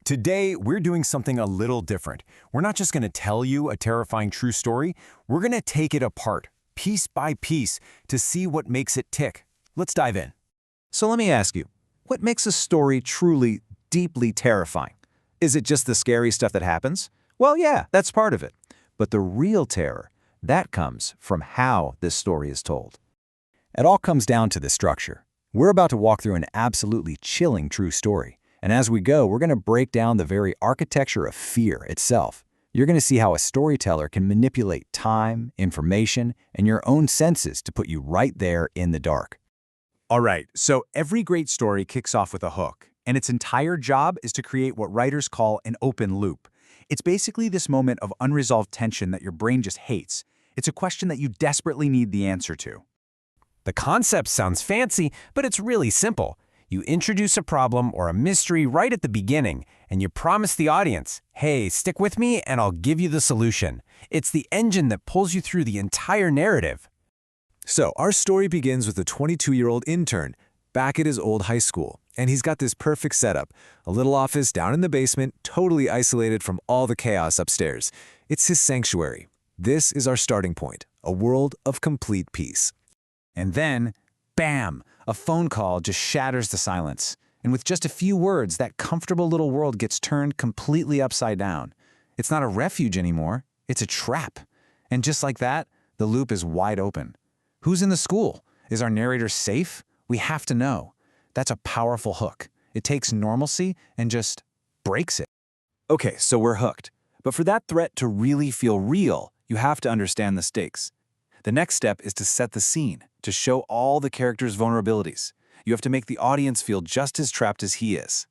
Today, we're doing something a little different. We're not just going to tell you a terrifying true story, we're going to take it apart, piece by piece, to see what makes it tick. Let's dive in. So let me ask you, what makes a story truly, deeply terrifying? Is it just the scary stuff that happens? Well, yeah, that's part of it. But the real terror, that comes from how this story is told. It all comes down to the structure. We're about to walk through an absolutely chilling true story. And as we go, we're going to break down the very architecture of fear itself. You're going to see how a storyteller can manipulate time, information, and your own senses to put you right there in the dark. All right, so every great story kicks off with a hook, and its entire job is to create what writers call an open loop. It's basically this moment of unresolved tension that your brain just hates. It's a question that you desperately need the answer to. The concept sounds fancy, but it's really simple. You introduce a problem or a mystery right at the beginning, and you promise the audience, hey, stick with me and I'll give you the solution. It's the engine that pulls you through the entire narrative. So our story begins with a 22-year-old intern back at his old high school, and he's got this perfect setup, a little office down in the basement, totally isolated from all the chaos upstairs. It's his sanctuary. This is our starting point, a world of complete peace. And then, bam, a phone call just shatters the silence. And with just a few words, that comfortable little world gets turned completely upside down. It's not a refuge anymore, it's a trap. And just like that, the loop is wide open. Who's in the school? Is our narrator safe? We have to know. That's a powerful hook. It takes normalcy and just breaks it. Okay, so we're hooked. But for that threat to really feel real, you have to understand the stakes. The next step is to set the scene, to show all the characters' vulnerabilities. You have to make the audience feel just as trapped as he is.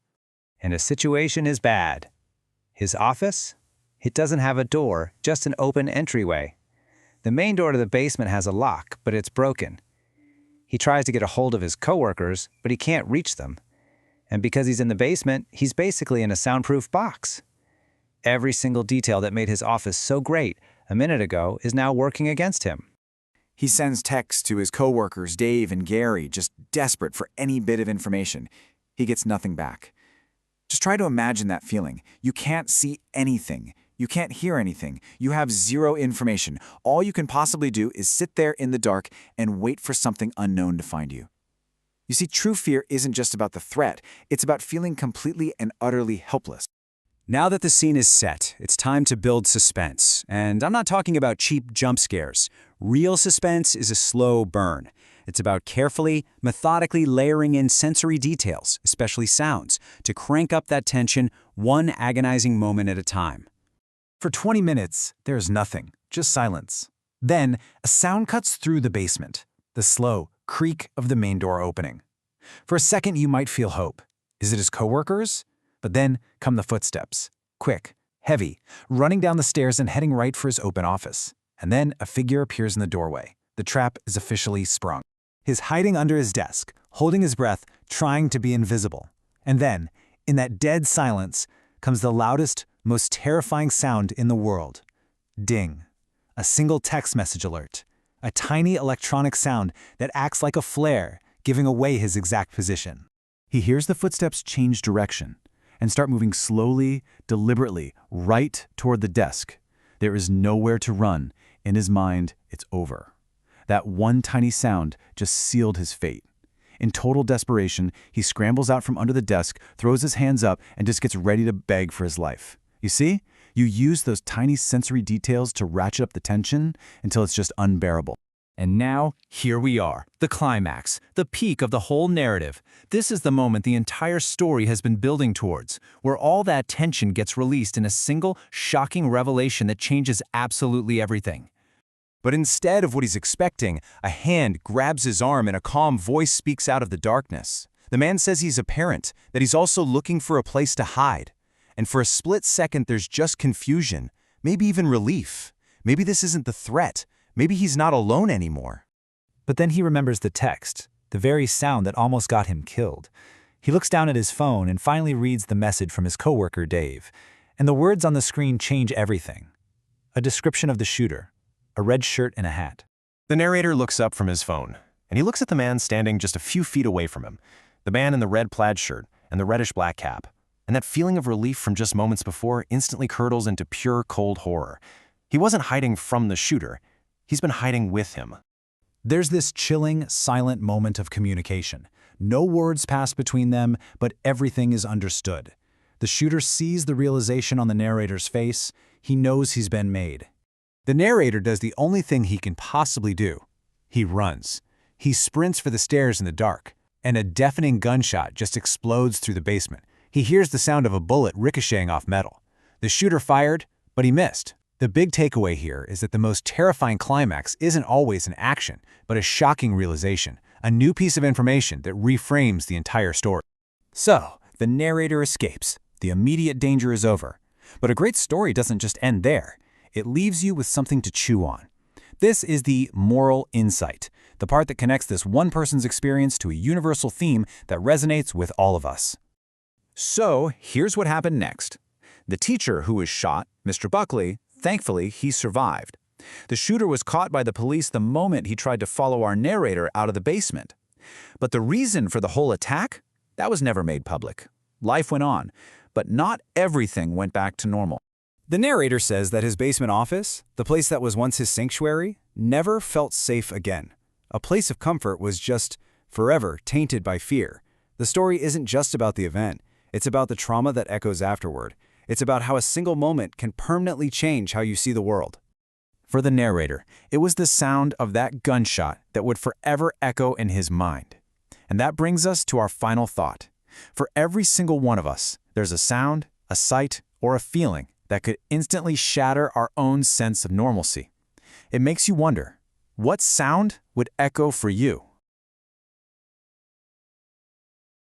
And a situation is bad. His office? It doesn't have a door, just an open entryway. The main door to the basement has a lock, but it's broken. He tries to get a hold of his coworkers, but he can't reach them. And because he's in the basement, he's basically in a soundproof box. Every single detail that made his office so great a minute ago is now working against him. He sends texts to his coworkers, Dave and Gary, just desperate for any bit of information. He gets nothing back. Just try to imagine that feeling. You can't see anything. You can't hear anything. You have zero information. All you can possibly do is sit there in the dark and wait for something unknown to find you. You see, true fear isn't just about the threat. It's about feeling completely and utterly helpless. Now that the scene is set, it's time to build suspense. And I'm not talking about cheap jump scares. Real suspense is a slow burn. It's about carefully, methodically layering in sensory details, especially sounds, to crank up that tension one agonizing moment at a time. For 20 minutes, there's nothing, just silence. Then, a sound cuts through the basement, the slow creak of the main door opening. For a second, you might feel hope. Is it his coworkers? But then come the footsteps, quick, heavy, running down the stairs and heading right for his open office. And then a figure appears in the doorway. The trap is officially sprung. He's hiding under his desk, holding his breath, trying to be invisible. And then, in that dead silence, comes the loudest, most terrifying sound in the world. Ding. A single text message alert. A tiny electronic sound that acts like a flare, giving away his exact position. He hears the footsteps change direction and start moving slowly, deliberately, right toward the desk. There is nowhere to run. In his mind, it's over. That one tiny sound just sealed his fate. In total desperation, he scrambles out from under the desk, throws his hands up, and just gets ready to beg for his life. You see? You use those tiny sensory details to ratchet up the tension until it's just unbearable. And now, here we are, the climax, the peak of the whole narrative. This is the moment the entire story has been building towards, where all that tension gets released in a single, shocking revelation that changes absolutely everything. But instead of what he's expecting, a hand grabs his arm and a calm voice speaks out of the darkness. The man says he's a parent, that he's also looking for a place to hide. And for a split second, there's just confusion, maybe even relief. Maybe this isn't the threat. Maybe he's not alone anymore. But then he remembers the text, the very sound that almost got him killed. He looks down at his phone and finally reads the message from his coworker, Dave. And the words on the screen change everything. A description of the shooter, a red shirt and a hat. The narrator looks up from his phone, and he looks at the man standing just a few feet away from him, the man in the red plaid shirt and the reddish-black cap. And that feeling of relief from just moments before instantly curdles into pure cold horror. He wasn't hiding from the shooter. He's been hiding with him. There's this chilling, silent moment of communication. No words pass between them, but everything is understood. The shooter sees the realization on the narrator's face. He knows he's been made. The narrator does the only thing he can possibly do. He runs. He sprints for the stairs in the dark, and a deafening gunshot just explodes through the basement. He hears the sound of a bullet ricocheting off metal. The shooter fired, but he missed. The big takeaway here is that the most terrifying climax isn't always an action, but a shocking realization, a new piece of information that reframes the entire story. So, the narrator escapes. The immediate danger is over. But a great story doesn't just end there. It leaves you with something to chew on. This is the moral insight, the part that connects this one person's experience to a universal theme that resonates with all of us. So, here's what happened next. The teacher who was shot, Mr. Buckley, thankfully, he survived. The shooter was caught by the police the moment he tried to follow our narrator out of the basement. But the reason for the whole attack? That was never made public. Life went on, but not everything went back to normal. The narrator says that his basement office, the place that was once his sanctuary, never felt safe again. A place of comfort was just forever tainted by fear. The story isn't just about the event. It's about the trauma that echoes afterward. It's about how a single moment can permanently change how you see the world. For the narrator, it was the sound of that gunshot that would forever echo in his mind. And that brings us to our final thought. For every single one of us, there's a sound, a sight, or a feeling that could instantly shatter our own sense of normalcy. It makes you wonder, what sound would echo for you?